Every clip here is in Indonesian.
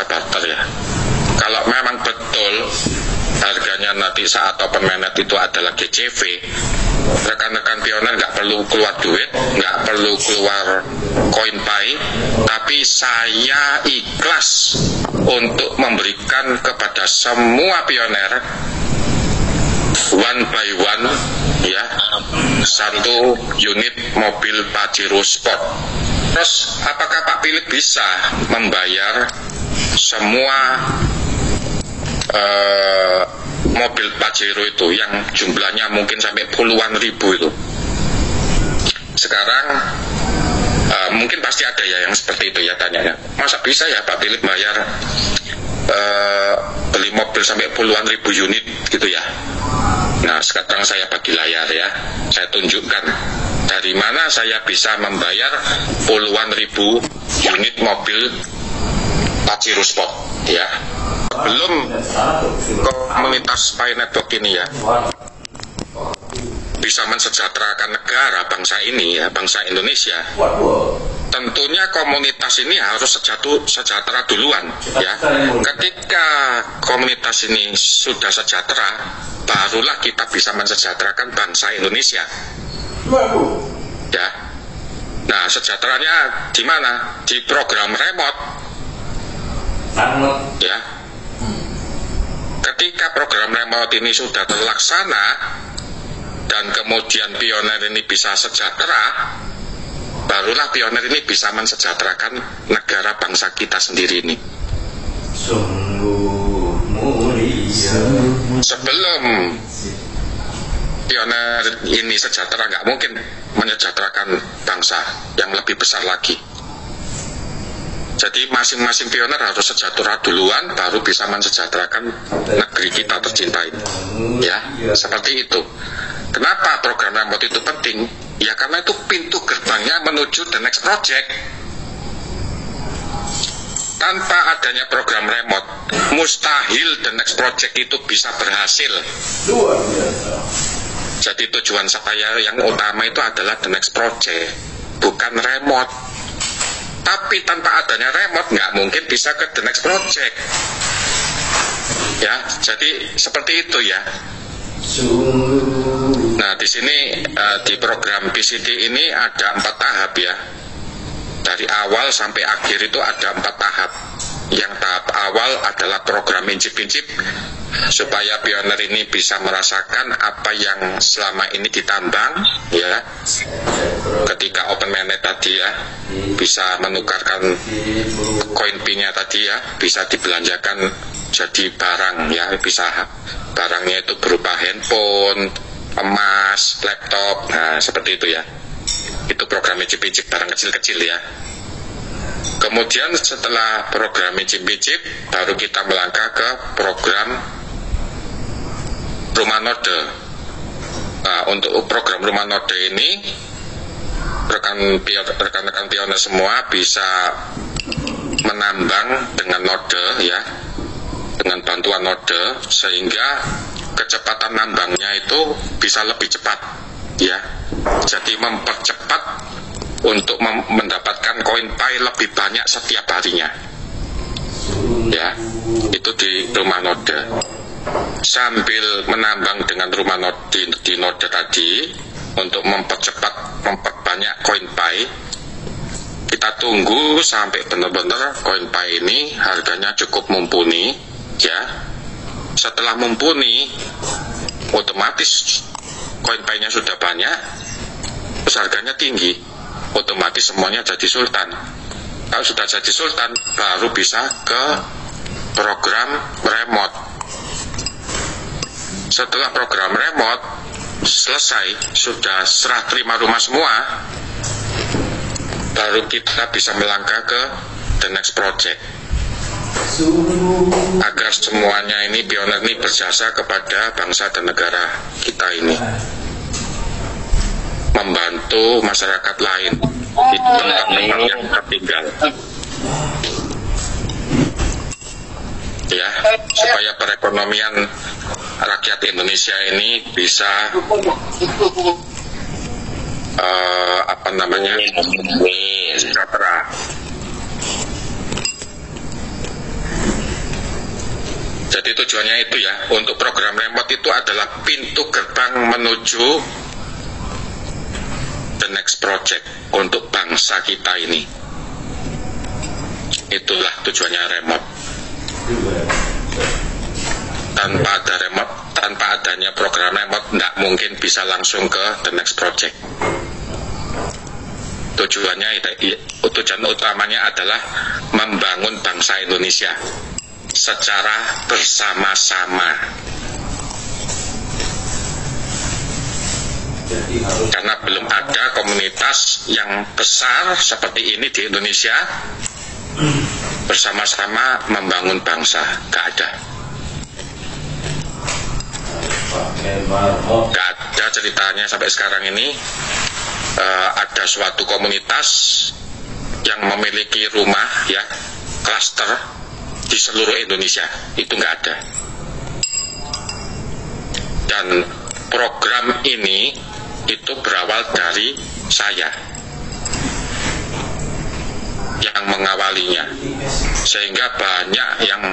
barter ya. Kalau memang betul harganya nanti saat open mainnet itu adalah GCV, rekan-rekan pioner nggak perlu keluar duit, nggak perlu keluar CoinPay, tapi saya ikhlas untuk memberikan kepada semua pioner one by one ya, 1 unit mobil Pajero Sport. Terus apakah Pak Philip bisa membayar semua mobil Pajero itu yang jumlahnya mungkin sampai puluhan ribu itu? Sekarang mungkin pasti ada ya yang seperti itu ya tanyanya. Masa bisa ya Pak Philip bayar beli mobil sampai puluhan ribu unit gitu ya? Nah sekarang saya bagi layar ya, saya tunjukkan dari mana saya bisa membayar puluhan ribu unit mobil Pajero Sport ya. Belum komunitas Pi Network ini ya bisa mensejahterakan negara bangsa ini ya, bangsa Indonesia. Tentunya komunitas ini harus sejahtera duluan ya. Ketika komunitas ini sudah sejahtera, barulah kita bisa mensejahterakan bangsa Indonesia ya. Nah sejahteranya di mana? Di program remote ya. Ketika program remote ini sudah terlaksana dan kemudian pioner ini bisa sejahtera, barulah pioner ini bisa mensejahterakan negara bangsa kita sendiri ini. Sebelum pioner ini sejahtera, nggak mungkin mensejahterakan bangsa yang lebih besar lagi. Jadi masing-masing pioner harus sejahtera duluan, baru bisa mensejahterakan negeri kita tercinta ini. Ya, seperti itu. Kenapa program remote itu penting? Ya karena itu pintu gerbangnya menuju the next project. Tanpa adanya program remote, mustahil the next project itu bisa berhasil. Jadi tujuan saya yang utama itu adalah the next project, bukan remote. Tapi tanpa adanya remote nggak mungkin bisa ke the next project. Ya, jadi seperti itu ya. Nah, di sini di program PCD ini ada 4 tahap ya. Dari awal sampai akhir itu ada 4 tahap. Yang tahap awal adalah program incip-incip supaya pioner ini bisa merasakan apa yang selama ini ditambang ya. Ketika open mainnet tadi ya, bisa menukarkan koin Pi-nya tadi ya, bisa dibelanjakan jadi barang ya, bisa barangnya itu berupa handphone, emas, laptop, nah seperti itu ya. Itu program incip-incip barang kecil-kecil ya. Kemudian setelah program incip-incip, baru kita melangkah ke program rumah node. Nah, untuk program rumah node ini, rekan-rekan pioner semua bisa menambang dengan node ya, dengan bantuan node, sehingga kecepatan nambangnya itu bisa lebih cepat ya. Jadi mempercepat untuk mendapatkan koin Pi lebih banyak setiap harinya ya. Itu di rumah node. Sambil menambang dengan rumah node di node tadi untuk memperbanyak koin Pi, kita tunggu sampai benar-benar koin Pi ini harganya cukup mumpuni ya. Setelah mumpuni, otomatis koin Pi-nya sudah banyak, terus harganya tinggi, otomatis semuanya jadi sultan. Kalau sudah jadi sultan, baru bisa ke program remote. Setelah program remote selesai, sudah serah terima rumah semua, baru kita bisa melangkah ke the next project. Agar semuanya ini pioner ini berjasa kepada bangsa dan negara kita ini, membantu masyarakat lain di tempat-tempat yang tertinggal ya, supaya perekonomian rakyat Indonesia ini bisa sejahtera. Jadi tujuannya itu ya, untuk program remote itu adalah pintu gerbang menuju the next project untuk bangsa kita ini. Itulah tujuannya remote. Tanpa adanya program remote, tidak mungkin bisa langsung ke the next project. Tujuan utamanya adalah membangun bangsa Indonesia secara bersama-sama. Karena belum ada komunitas yang besar seperti ini di Indonesia bersama-sama membangun bangsa. Gak ada. Gak ada ceritanya sampai sekarang ini ada suatu komunitas yang memiliki rumah ya, klaster di seluruh Indonesia. Itu nggak ada. Dan program ini itu berawal dari saya yang mengawalinya, sehingga banyak yang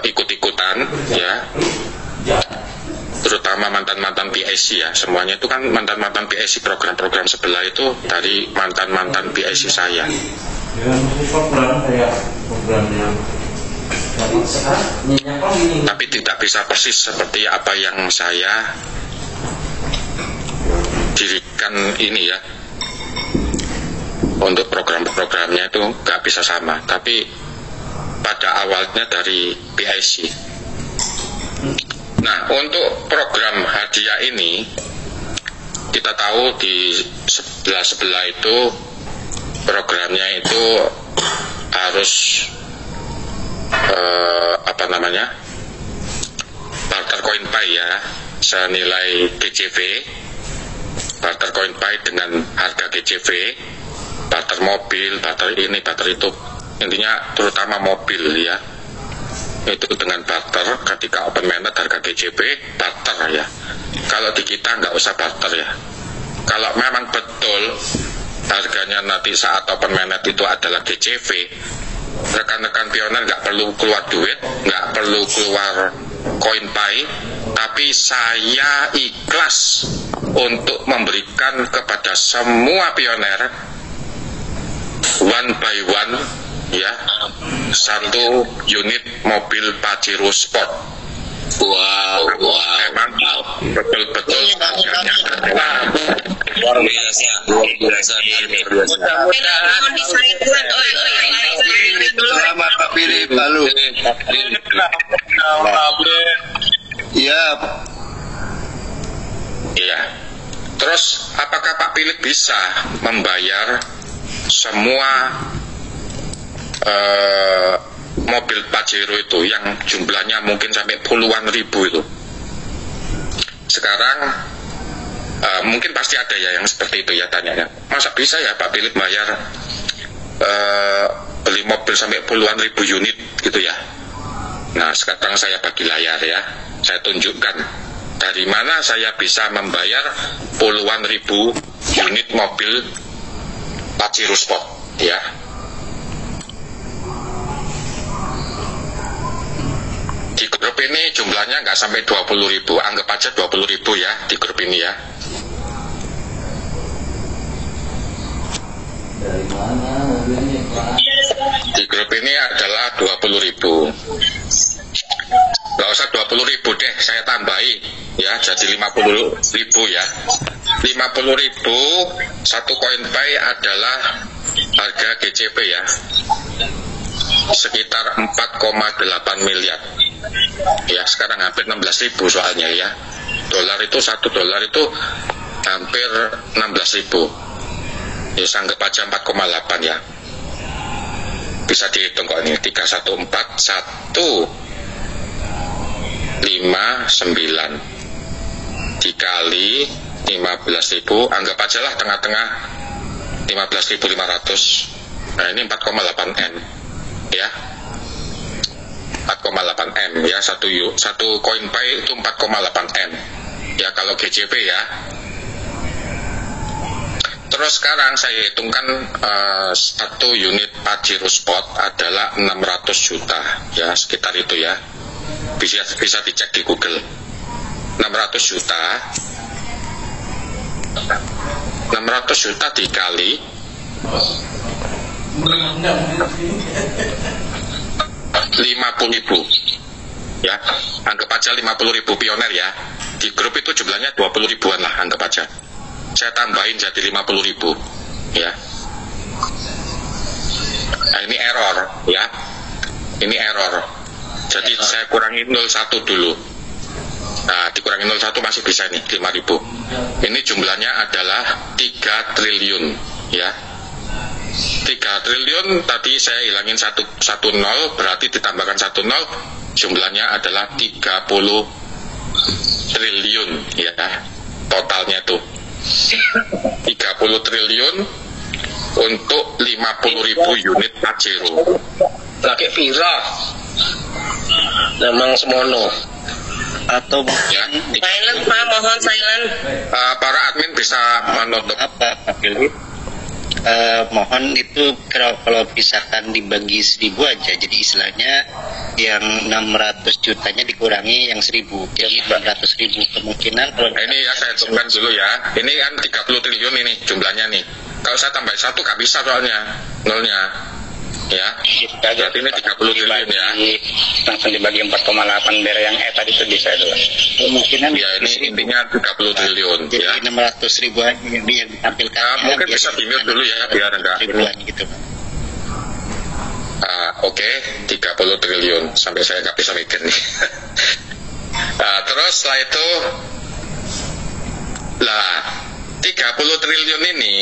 ikut-ikutan ya, terutama mantan-mantan PIC ya. Semuanya itu kan mantan-mantan PIC, program-program sebelah itu dari mantan-mantan PIC saya. Tapi tidak bisa persis seperti apa yang saya dirikan ini ya. Untuk program-programnya itu nggak bisa sama, tapi pada awalnya dari PIC. Nah, untuk program hadiah ini, kita tahu di sebelah itu programnya itu harus barter coin pay ya, senilai GCV, barter coin pay dengan harga GCV, barter mobil, barter ini, barter itu, intinya terutama mobil ya, itu dengan barter. Ketika open mainnet harga GCV barter ya. Kalau di kita nggak usah barter ya. Kalau memang betul harganya nanti saat open mainnet itu adalah GCV, rekan-rekan pioner nggak perlu keluar duit, nggak perlu keluar koin pay, tapi saya ikhlas untuk memberikan kepada semua pioner one by one ya, satu unit mobil Pajero Sport. Wow. Memang betul-betul harganya adalah Luar biasa. Mudah-mudahan Selamat Pak Philip, halo. Iya. iya. Terus apakah Pak Philip bisa membayar semua mobil Pajero itu yang jumlahnya mungkin sampai puluhan ribu itu? Sekarang mungkin pasti ada ya yang seperti itu ya, tanyanya. Masa bisa ya Pak Philip bayar beli mobil sampai puluhan ribu unit gitu ya? Nah, sekarang saya bagi layar ya, saya tunjukkan dari mana saya bisa membayar puluhan ribu unit mobil Pajero Sport ya. Di grup ini jumlahnya nggak sampai 20.000, anggap aja 20.000 ya di grup ini ya. Di grup ini adalah 20.000. Nggak usah 20.000 deh, saya tambahi ya, jadi 50.000 ya. 50.000 satu koin pay adalah harga GCP ya, sekitar 4,8 miliar. Ya, sekarang hampir 16.000 soalnya ya. $1 itu hampir 16.000. Ya, anggap aja 4,8 ya. Bisa dihitung kok ini, 314,159 dikali 15.000, anggap aja lah tengah-tengah 15.500. Nah, ini 4,8 M ya. 4,8 M ya, satu koin pay itu 4,8 M ya kalau GCP ya. Terus sekarang saya hitungkan satu unit Pajero Sport adalah 600 juta, ya sekitar itu ya. Bisa dicek di Google. 600 juta 600 juta dikali 50.000, ya anggap aja 50.000 pioner ya. Di grup itu jumlahnya 20 ribuan lah, anggap aja. Saya tambahin jadi 50.000, ya. Nah, ini error, ya. Ini error. Jadi saya kurangi 01 dulu. Nah, dikurangi 01 masih bisa nih, 5.000. Ini jumlahnya adalah 3 triliun, ya. 3 triliun tadi saya hilangin satu nol, berarti ditambahkan 1 nol, jumlahnya adalah 30 triliun, ya. Totalnya tuh 30 triliun untuk 50.000 unit Pajero. Laki viral. Memang semono. Atau Ya, Silent Pak, mohon silent. para admin bisa menutup. apa Philip? Mohon itu kalau misalkan dibagi 1.000 aja, jadi istilahnya yang 600 jutanya dikurangi yang 1.000, jadi 400.000 kemungkinan. Kalau Nah, ini ya saya hitungkan dulu ya. Ini kan 30 triliun ini jumlahnya nih. Kalau saya tambah 1 nggak bisa soalnya nolnya. Ya, berarti ini 30 triliun ya. langsung dibagi 4,8 biar yang tadi itu bisa dulu. Kemungkinan Ya, ini intinya 30 triliun jadi ya. 600.000 aja yang ditampilkan. Mungkin bisa di-mute dulu ya, biar enggak ribuan gitu. Oke, 30 triliun. Sampai saya nggak bisa mikir nih. Terus setelah itu, lah 30 triliun ini,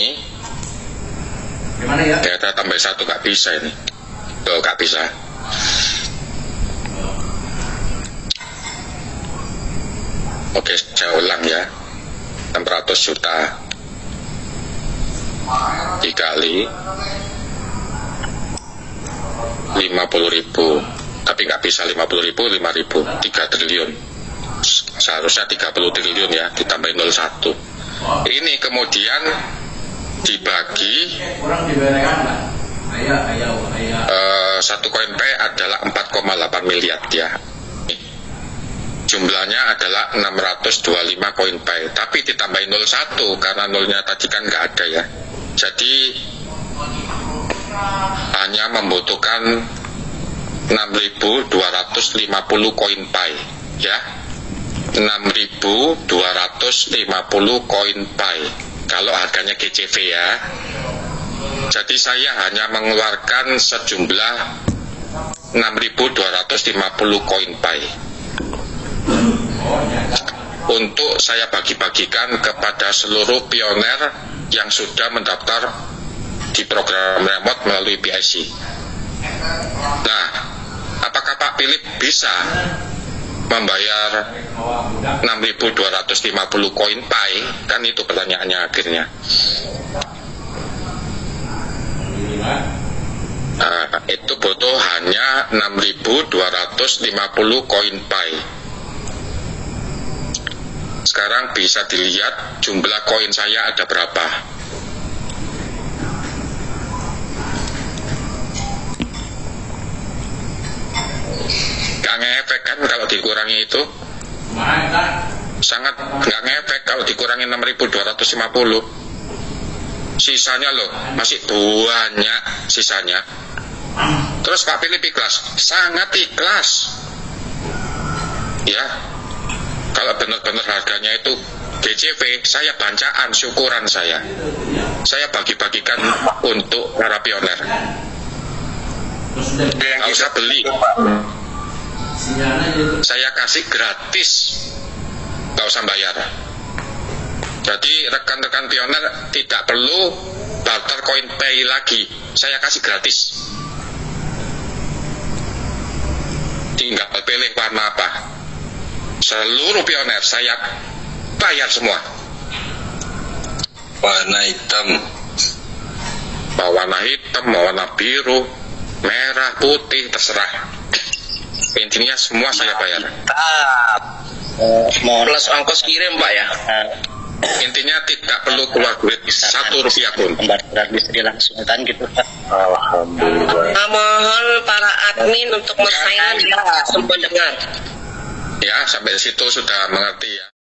Gimana ya? ya saya tambah 1 nggak bisa ini. Tuh, nggak bisa. Oke, saya ulang ya. 600 juta dikali 50.000, tapi nggak bisa 50.000, 5.000, 3 triliun. Seharusnya 30 triliun ya, ditambahin 01. Ini kemudian dibagi Kurang diberikan lah. Ayah. satu koin P adalah 4,8 miliar ya. Jumlahnya adalah 625 koin P, tapi ditambahin 01 karena nolnya tadi kan nggak ada ya. Jadi hanya membutuhkan 6.250 koin Pi ya. 6.250 koin Pi kalau harganya GCV ya. Jadi saya hanya mengeluarkan sejumlah 6.250 koin Pi untuk saya bagi-bagikan kepada seluruh pioner yang sudah mendaftar di program remote melalui PIC. Nah, apakah Pak Philip bisa membayar 6.250 koin Pi? Kan itu pertanyaannya akhirnya. Itu butuh hanya 6.250 koin Pi. Sekarang bisa dilihat jumlah koin saya ada berapa. Gak ngefek kan kalau dikurangi itu? Sangat gak ngefek kalau dikurangi 6.250. Sisanya loh, masih banyak sisanya. Terus Pak Philip ikhlas? Sangat ikhlas. Ya, kalau benar-benar harganya itu GCV, saya bancaan syukuran saya bagi-bagikan untuk para pioner. Nggak usah beli, saya kasih gratis, nggak usah bayar. Jadi rekan-rekan pioner tidak perlu barter koin Pay lagi, saya kasih gratis. Tinggal pilih warna apa. Seluruh pioner saya bayar semua. Warna hitam. Mau warna hitam, mau warna biru, merah, putih, terserah. Intinya semua saya bayar. Mohon Plus ongkos kirim Pak ya. Intinya tidak perlu keluar duit Rp1 pun. Pembayaran bisa dilangsungkan gitu Pak. Alhamdulillah. Mohon para admin untuk men-silent ya, sempat dengar. Ya, sampai situ sudah mengerti ya.